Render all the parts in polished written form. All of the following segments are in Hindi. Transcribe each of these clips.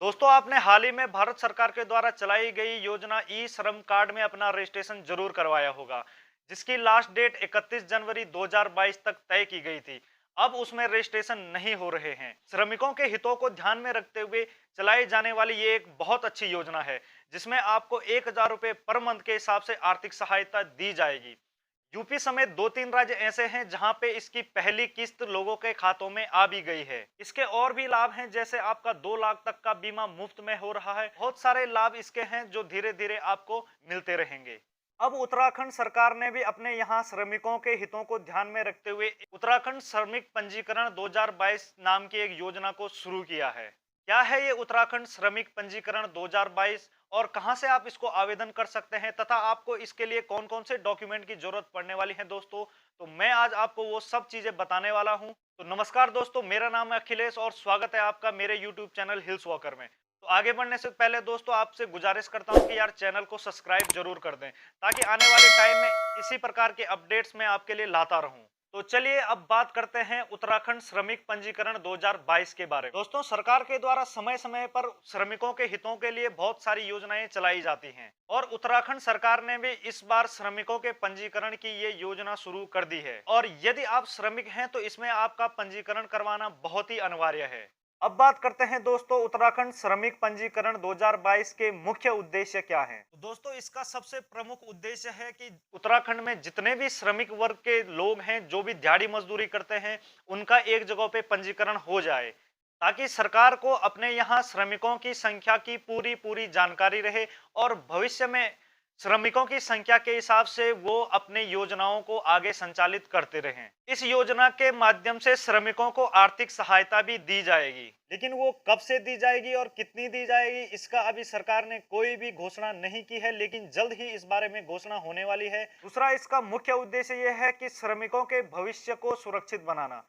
दोस्तों, आपने हाल ही में भारत सरकार के द्वारा चलाई गई योजना ई श्रम कार्ड में अपना रजिस्ट्रेशन जरूर करवाया होगा, जिसकी लास्ट डेट 31 जनवरी 2022 तक तय की गई थी। अब उसमें रजिस्ट्रेशन नहीं हो रहे हैं। श्रमिकों के हितों को ध्यान में रखते हुए चलाई जाने वाली ये एक बहुत अच्छी योजना है, जिसमें आपको 1,000 रुपए पर मंथ के हिसाब से आर्थिक सहायता दी जाएगी। यूपी समेत 2-3 राज्य ऐसे हैं जहां पे इसकी पहली किस्त लोगों के खातों में आ भी गई है। इसके और भी लाभ हैं, जैसे आपका 2 लाख तक का बीमा मुफ्त में हो रहा है। बहुत सारे लाभ इसके हैं जो धीरे धीरे आपको मिलते रहेंगे। अब उत्तराखंड सरकार ने भी अपने यहाँ श्रमिकों के हितों को ध्यान में रखते हुए उत्तराखंड श्रमिक पंजीकरण 2022 नाम की एक योजना को शुरू किया है। क्या है ये उत्तराखंड श्रमिक पंजीकरण 2022 और कहां से आप इसको आवेदन कर सकते हैं तथा आपको इसके लिए कौन-कौन से डॉक्यूमेंट की जरूरत पड़ने वाली है दोस्तों, तो मैं आज आपको वो सब चीजें बताने वाला हूं। तो नमस्कार दोस्तों, मेरा नाम है अखिलेश और स्वागत है आपका मेरे YouTube चैनल हिल्स वॉकर में। तो आगे बढ़ने से पहले दोस्तों, आपसे गुजारिश करता हूं कि यार चैनल को सब्सक्राइब जरूर कर दें, ताकि आने वाले टाइम में इसी प्रकार के अपडेट्स मैं आपके लिए लाता रहूं। तो चलिए अब बात करते हैं उत्तराखंड श्रमिक पंजीकरण 2022 के बारे में। दोस्तों, सरकार के द्वारा समय समय पर श्रमिकों के हितों के लिए बहुत सारी योजनाएं चलाई जाती हैं और उत्तराखंड सरकार ने भी इस बार श्रमिकों के पंजीकरण की ये योजना शुरू कर दी है। और यदि आप श्रमिक हैं तो इसमें आपका पंजीकरण करवाना बहुत ही अनिवार्य है। अब बात करते हैं दोस्तों, उत्तराखंड श्रमिक पंजीकरण 2022 के मुख्य उद्देश्य क्या हैं? तो दोस्तों, इसका सबसे प्रमुख उद्देश्य है कि उत्तराखंड में जितने भी श्रमिक वर्ग के लोग हैं जो भी दिहाड़ी मजदूरी करते हैं, उनका एक जगह पे पंजीकरण हो जाए, ताकि सरकार को अपने यहाँ श्रमिकों की संख्या की पूरी पूरी जानकारी रहे और भविष्य में श्रमिकों की संख्या के हिसाब से वो अपनी योजनाओं को आगे संचालित करते रहें। इस योजना के माध्यम से श्रमिकों को आर्थिक सहायता भी दी जाएगी, लेकिन वो कब से दी जाएगी और कितनी दी जाएगी, इसका अभी सरकार ने कोई भी घोषणा नहीं की है, लेकिन जल्द ही इस बारे में घोषणा होने वाली है। दूसरा, इसका मुख्य उद्देश्य यह है कि श्रमिकों के भविष्य को सुरक्षित बनाना।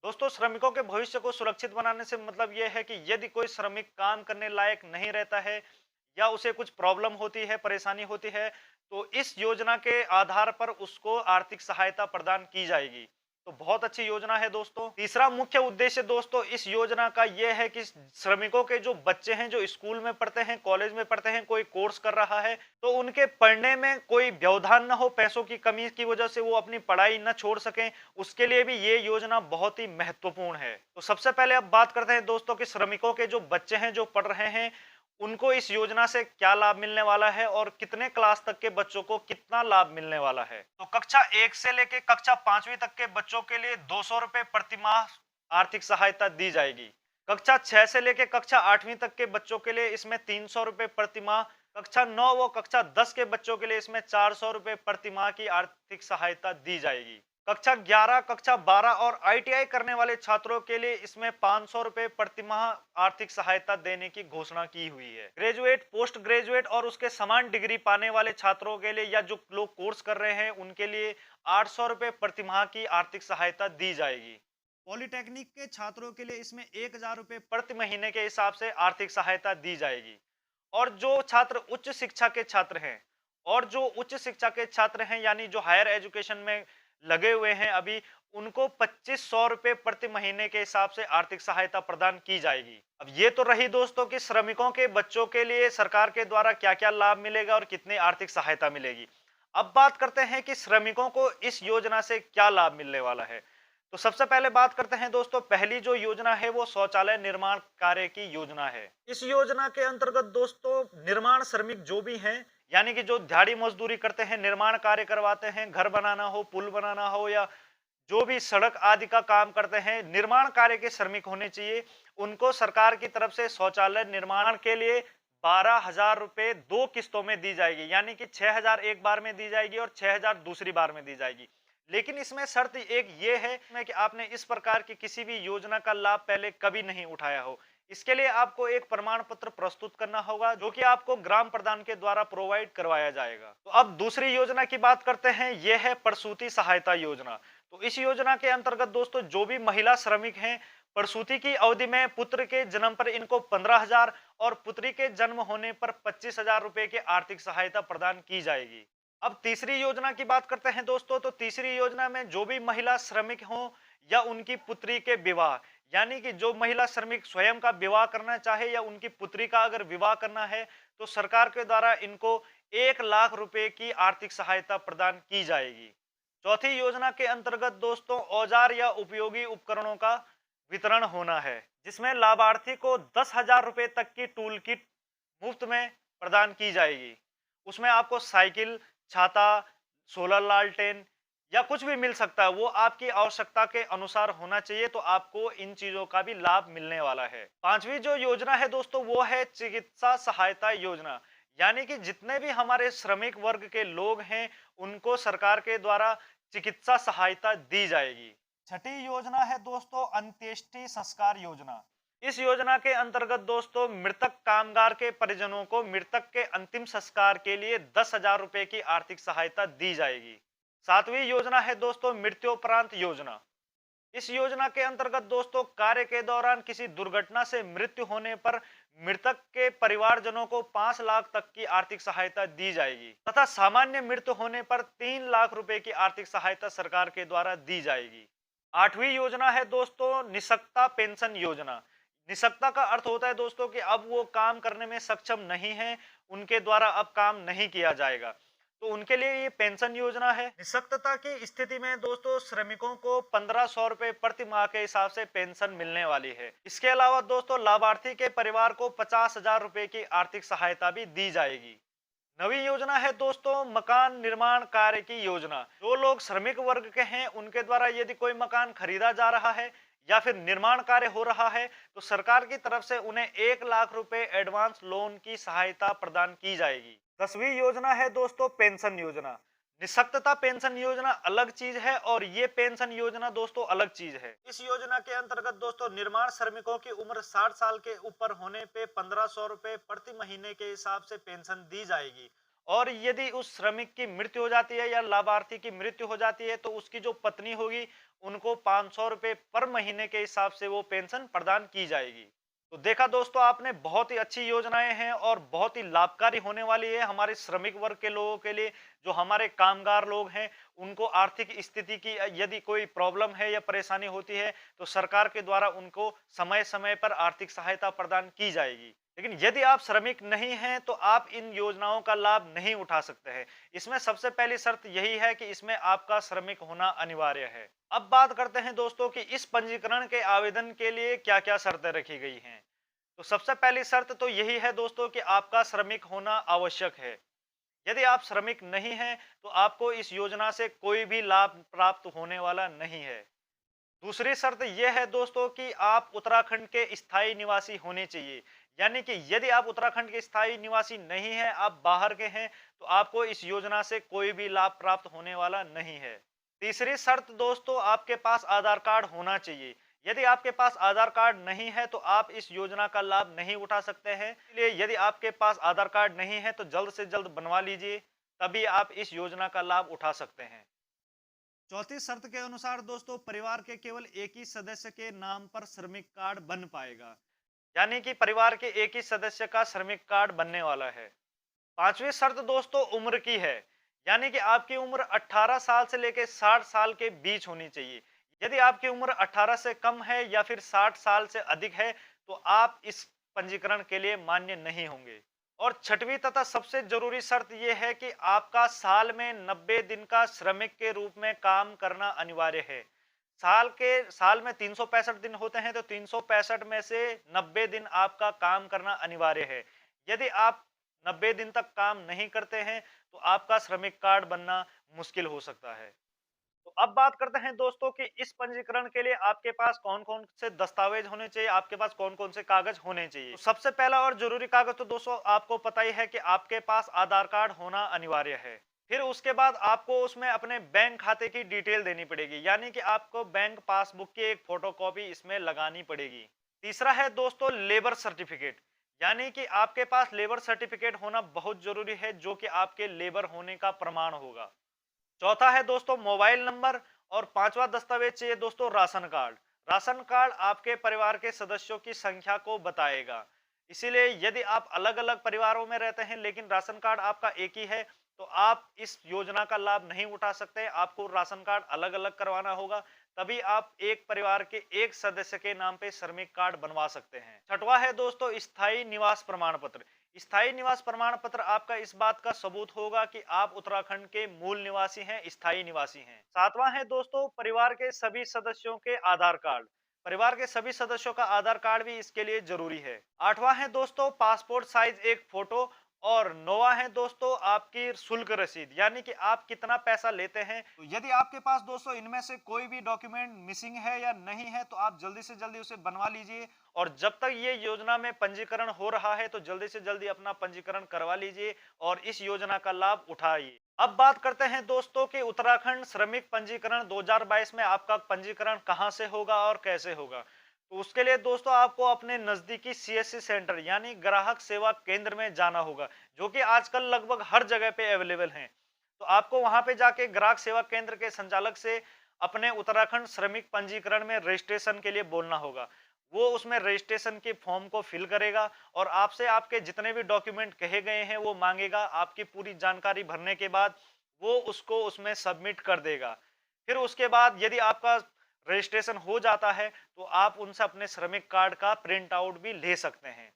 दोस्तों, श्रमिकों के भविष्य को सुरक्षित बनाने से मतलब यह है कि यदि कोई श्रमिक काम करने लायक नहीं रहता है या उसे कुछ प्रॉब्लम होती है, परेशानी होती है, तो इस योजना के आधार पर उसको आर्थिक सहायता प्रदान की जाएगी। तो बहुत अच्छी योजना है दोस्तों। तीसरा मुख्य उद्देश्य दोस्तों इस योजना का यह है कि श्रमिकों के जो बच्चे हैं, जो स्कूल में पढ़ते हैं, कॉलेज में पढ़ते हैं, कोई कोर्स कर रहा है, तो उनके पढ़ने में कोई व्यवधान न हो, पैसों की कमी की वजह से वो अपनी पढ़ाई न छोड़ सकें, उसके लिए भी ये योजना बहुत ही महत्वपूर्ण है। तो सबसे पहले अब बात करते हैं दोस्तों कि श्रमिकों के जो बच्चे हैं, जो पढ़ रहे हैं, उनको इस योजना से क्या लाभ मिलने वाला है और कितने क्लास तक के बच्चों को कितना लाभ मिलने वाला है। तो कक्षा 1 से लेकर कक्षा 5वीं तक के बच्चों के लिए 200 रुपए प्रति माह आर्थिक सहायता दी जाएगी। कक्षा 6 से लेकर कक्षा 8वीं तक के बच्चों के लिए इसमें 300 रुपए प्रति माह, कक्षा 9 व कक्षा 10 के बच्चों के लिए इसमें 400 रुपए प्रति माह की आर्थिक सहायता दी जाएगी। कक्षा 11, कक्षा 12 और आईटीआई करने वाले छात्रों के लिए इसमें 500 रुपए प्रति माह आर्थिक सहायता देने की घोषणा की हुई है। ग्रेजुएट, पोस्ट ग्रेजुएट और उसके समान डिग्री पाने वाले छात्रों के लिए या जो लोग कोर्स कर रहे हैं उनके लिए 800 रुपए प्रति माह की आर्थिक सहायता दी जाएगी। पॉलिटेक्निक के छात्रों के लिए इसमें 1,000 रुपए प्रति महीने के हिसाब से आर्थिक सहायता दी जाएगी। और जो छात्र उच्च शिक्षा के छात्र हैं यानी जो हायर एजुकेशन में लगे हुए हैं अभी, उनको 2500 रुपए प्रति महीने के हिसाब से आर्थिक सहायता प्रदान की जाएगी। अब ये तो रही दोस्तों कि श्रमिकों के बच्चों के लिए सरकार के द्वारा क्या-क्या लाभ मिलेगा और कितनी आर्थिक सहायता मिलेगी। अब बात करते हैं कि श्रमिकों को इस योजना से क्या लाभ मिलने वाला है। तो सबसे पहले बात करते हैं दोस्तों, पहली जो योजना है वो शौचालय निर्माण कार्य की योजना है। इस योजना के अंतर्गत दोस्तों निर्माण श्रमिक जो भी हैं, यानी कि जो दिहाड़ी मजदूरी करते हैं, निर्माण कार्य करवाते हैं, घर बनाना हो, पुल बनाना हो या जो भी सड़क आदि का काम करते हैं, निर्माण कार्य के श्रमिक होने चाहिए। उनको सरकार की तरफ से शौचालय निर्माण के लिए 12,000 रुपए 2 किस्तों में दी जाएगी, यानी कि 6,000 एक बार में दी जाएगी और 6,000 दूसरी बार में दी जाएगी। लेकिन इसमें शर्त एक ये है कि आपने इस प्रकार की किसी भी योजना का लाभ पहले कभी नहीं उठाया हो। इसके लिए आपको एक प्रमाण पत्र प्रस्तुत करना होगा, जो कि आपको ग्राम प्रधान के द्वारा प्रोवाइड करवाया जाएगा। तो अब दूसरी योजना की बात करते हैं, यह है प्रसूति सहायता योजना। तो इस योजना के अंतर्गत दोस्तों जो भी महिला श्रमिक हैं, प्रसूति की अवधि में पुत्र के जन्म पर इनको 15,000 और पुत्री के जन्म होने पर 25,000 रुपए की आर्थिक सहायता प्रदान की जाएगी। अब तीसरी योजना की बात करते हैं दोस्तों, तो तीसरी योजना में जो भी महिला श्रमिक हों या उनकी पुत्री के विवाह यानी कि जो महिला श्रमिक स्वयं का विवाह करना चाहे या उनकी पुत्री का अगर विवाह करना है, तो सरकार के द्वारा इनको 1 लाख रुपए की आर्थिक सहायता प्रदान की जाएगी। चौथी योजना के अंतर्गत दोस्तों औजार या उपयोगी उपकरणों का वितरण होना है, जिसमें लाभार्थी को 10,000 रुपए तक की टूल किट मुफ्त में प्रदान की जाएगी। उसमें आपको साइकिल, छाता, सोलर लालटेन या कुछ भी मिल सकता है, वो आपकी आवश्यकता के अनुसार होना चाहिए, तो आपको इन चीजों का भी लाभ मिलने वाला है। पांचवी जो योजना है दोस्तों वो है चिकित्सा सहायता योजना, यानी कि जितने भी हमारे श्रमिक वर्ग के लोग हैं उनको सरकार के द्वारा चिकित्सा सहायता दी जाएगी। छठी योजना है दोस्तों अंत्येष्टि संस्कार योजना। इस योजना के अंतर्गत दोस्तों मृतक कामगार के परिजनों को मृतक के अंतिम संस्कार के लिए 10,000 रुपए की आर्थिक सहायता दी जाएगी। सातवीं योजना है दोस्तों मृत्युपरांत योजना। इस योजना के अंतर्गत दोस्तों कार्य के दौरान किसी दुर्घटना से मृत्यु होने पर मृतक के परिवारजनों को 5 लाख तक की आर्थिक सहायता दी जाएगी तथा सामान्य मृत्यु होने पर 3 लाख रुपए की आर्थिक सहायता सरकार के द्वारा दी जाएगी। आठवीं योजना है दोस्तों निःशक्ता पेंशन योजना। निःशक्ता का अर्थ होता है दोस्तों कि अब वो काम करने में सक्षम नहीं है, उनके द्वारा अब काम नहीं किया जाएगा, तो उनके लिए ये पेंशन योजना है। निःशक्तता की स्थिति में दोस्तों श्रमिकों को 1500 रुपए प्रति माह के हिसाब से पेंशन मिलने वाली है। इसके अलावा दोस्तों लाभार्थी के परिवार को 50,000 रुपए की आर्थिक सहायता भी दी जाएगी। नवी योजना है दोस्तों मकान निर्माण कार्य की योजना। जो लोग श्रमिक वर्ग के हैं उनके द्वारा यदि कोई मकान खरीदा जा रहा है या फिर निर्माण कार्य हो रहा है, तो सरकार की तरफ से उन्हें 1 लाख रुपए एडवांस लोन की सहायता प्रदान की जाएगी। 10वीं योजना है दोस्तों पेंशन योजना। निःशक्तता पेंशन योजना अलग चीज है और ये पेंशन योजना दोस्तों अलग चीज है। इस योजना के अंतर्गत दोस्तों निर्माण श्रमिकों की उम्र 60 साल के ऊपर होने पे 1500 रुपए प्रति महीने के हिसाब से पेंशन दी जाएगी और यदि उस श्रमिक की मृत्यु हो जाती है या लाभार्थी की मृत्यु हो जाती है तो उसकी जो पत्नी होगी उनको 500 रुपए पर महीने के हिसाब से वो पेंशन प्रदान की जाएगी। तो देखा दोस्तों आपने, बहुत ही अच्छी योजनाएं हैं और बहुत ही लाभकारी होने वाली है हमारे श्रमिक वर्ग के लोगों के लिए। जो हमारे कामगार लोग हैं उनको आर्थिक स्थिति की यदि कोई प्रॉब्लम है या परेशानी होती है तो सरकार के द्वारा उनको समय समय पर आर्थिक सहायता प्रदान की जाएगी। लेकिन यदि आप श्रमिक नहीं हैं तो आप इन योजनाओं का लाभ नहीं उठा सकते हैं। इसमें सबसे पहली शर्त यही है कि इसमें आपका श्रमिक होना अनिवार्य है। अब बात करते हैं दोस्तों कि इस पंजीकरण के आवेदन के लिए क्या क्या शर्तें रखी गई हैं। तो सबसे पहली शर्त तो यही है दोस्तों कि आपका श्रमिक होना आवश्यक है। यदि आप श्रमिक नहीं हैं तो आपको इस योजना से कोई भी लाभ प्राप्त होने वाला नहीं है। दूसरी शर्त यह है दोस्तों कि आप उत्तराखंड के स्थायी निवासी होने चाहिए, यानी कि यदि आप उत्तराखंड के स्थायी निवासी नहीं हैं, आप बाहर के हैं, तो आपको इस योजना से कोई भी लाभ प्राप्त होने वाला नहीं है। तीसरी शर्त दोस्तों आपके पास आधार कार्ड होना चाहिए। यदि आपके पास आधार कार्ड नहीं है तो आप इस योजना का लाभ नहीं उठा सकते हैं। इसलिए यदि आपके पास आधार कार्ड नहीं है तो जल्द से जल्द बनवा लीजिए, तभी आप इस योजना का लाभ उठा सकते हैं। चौथी शर्त के अनुसार दोस्तों परिवार के केवल एक ही सदस्य के नाम पर श्रमिक कार्ड बन पाएगा, यानी कि परिवार के एक ही सदस्य का श्रमिक कार्ड बनने वाला है। पांचवी शर्त दोस्तों उम्र की है, यानी कि आपकी उम्र 18 साल से लेकर 60 साल के बीच होनी चाहिए। यदि आपकी उम्र 18 से कम है या फिर 60 साल से अधिक है तो आप इस पंजीकरण के लिए मान्य नहीं होंगे। और छठवीं तथा सबसे जरूरी शर्त यह है कि आपका साल में 90 दिन का श्रमिक के रूप में काम करना अनिवार्य है। साल में 365 दिन होते हैं तो 365 में से 90 दिन आपका काम करना अनिवार्य है। यदि आप 90 दिन तक काम नहीं करते हैं तो आपका श्रमिक कार्ड बनना मुश्किल हो सकता है। तो अब बात करते हैं दोस्तों कि इस पंजीकरण के लिए आपके पास कौन-कौन से दस्तावेज होने चाहिए, आपके पास कौन-कौन से कागज होने चाहिए। तो सबसे पहला और जरूरी कागज तो दोस्तों आपको पता ही है कि आपके पास आधार कार्ड होना अनिवार्य है। फिर उसके बाद आपको उसमें अपने बैंक खाते की डिटेल देनी पड़ेगी, यानी कि आपको बैंक पासबुक की एक फोटोकॉपी इसमें लगानी पड़ेगी। तीसरा है दोस्तों लेबर सर्टिफिकेट, यानी कि आपके पास लेबर सर्टिफिकेट होना बहुत जरूरी है, जो कि आपके लेबर होने का प्रमाण होगा। चौथा है दोस्तों मोबाइल नंबर और पांचवा दस्तावेज चाहिए दोस्तों राशन कार्ड। राशन कार्ड आपके परिवार के सदस्यों की संख्या को बताएगा। इसीलिए यदि आप अलग अलग परिवारों में रहते हैं लेकिन राशन कार्ड आपका एक ही है तो आप इस योजना का लाभ नहीं उठा सकते। आपको राशन कार्ड अलग अलग करवाना होगा तभी आप एक परिवार के एक सदस्य के नाम पे श्रमिक कार्ड बनवा सकते हैं। छठवां है दोस्तों स्थायी निवास प्रमाण पत्र। स्थायी निवास प्रमाण पत्र आपका इस बात का सबूत होगा कि आप उत्तराखंड के मूल निवासी हैं, स्थायी निवासी हैं। सातवां है दोस्तों परिवार के सभी सदस्यों के आधार कार्ड। परिवार के सभी सदस्यों का आधार कार्ड भी इसके लिए जरूरी है। आठवां है दोस्तों पासपोर्ट साइज एक फोटो। और नौवां है दोस्तों आपकी शुल्क रसीद, यानी कि आप कितना पैसा लेते हैं। तो यदि आपके पास दोस्तों इनमें से कोई भी डॉक्यूमेंट मिसिंग है या नहीं है तो आप जल्दी से जल्दी उसे बनवा लीजिए। और जब तक ये योजना में पंजीकरण हो रहा है तो जल्दी से जल्दी अपना पंजीकरण करवा लीजिए और इस योजना का लाभ उठाइए। अब बात करते हैं दोस्तों कि उत्तराखंड श्रमिक पंजीकरण 2022 में आपका पंजीकरण कहां से होगा और कैसे होगा। तो उसके लिए दोस्तों आपको अपने नजदीकी सीएससी सेंटर यानी ग्राहक सेवा केंद्र में जाना होगा, जो कि आजकल लगभग हर जगह पे अवेलेबल हैं। तो आपको वहां पे जाके ग्राहक सेवा केंद्र के संचालक से अपने उत्तराखंड श्रमिक पंजीकरण में रजिस्ट्रेशन के लिए बोलना होगा। वो उसमें रजिस्ट्रेशन के फॉर्म को फिल करेगा और आपसे आपके जितने भी डॉक्यूमेंट कहे गए हैं वो मांगेगा। आपकी पूरी जानकारी भरने के बाद वो उसको उसमें सबमिट कर देगा। फिर उसके बाद यदि आपका रजिस्ट्रेशन हो जाता है तो आप उनसे अपने श्रमिक कार्ड का प्रिंट आउट भी ले सकते हैं।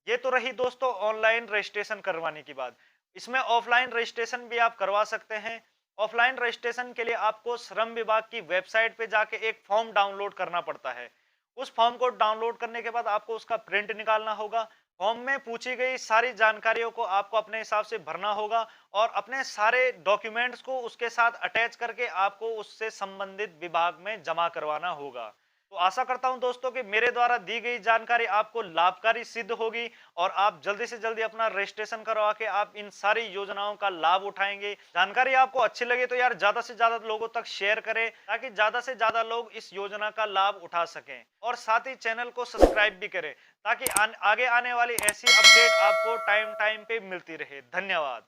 ये तो रही दोस्तों ऑनलाइन रजिस्ट्रेशन करवाने की बात। इसमें ऑफलाइन रजिस्ट्रेशन भी आप करवा सकते हैं। ऑफलाइन रजिस्ट्रेशन के लिए आपको श्रम विभाग की वेबसाइट पे जाके एक फॉर्म डाउनलोड करना पड़ता है। उस फॉर्म को डाउनलोड करने के बाद आपको उसका प्रिंट निकालना होगा। फॉर्म में पूछी गई सारी जानकारियों को आपको अपने हिसाब से भरना होगा और अपने सारे डॉक्यूमेंट्स को उसके साथ अटैच करके आपको उससे संबंधित विभाग में जमा करवाना होगा। तो आशा करता हूं दोस्तों कि मेरे द्वारा दी गई जानकारी आपको लाभकारी सिद्ध होगी और आप जल्दी से जल्दी अपना रजिस्ट्रेशन करवा के आप इन सारी योजनाओं का लाभ उठाएंगे। जानकारी आपको अच्छी लगे तो यार ज्यादा से ज्यादा लोगों तक शेयर करें ताकि ज्यादा से ज्यादा लोग इस योजना का लाभ उठा सकें। और साथ ही चैनल को सब्सक्राइब भी करें ताकि आगे आने वाली ऐसी अपडेट आपको टाइम टाइम पे मिलती रहे। धन्यवाद।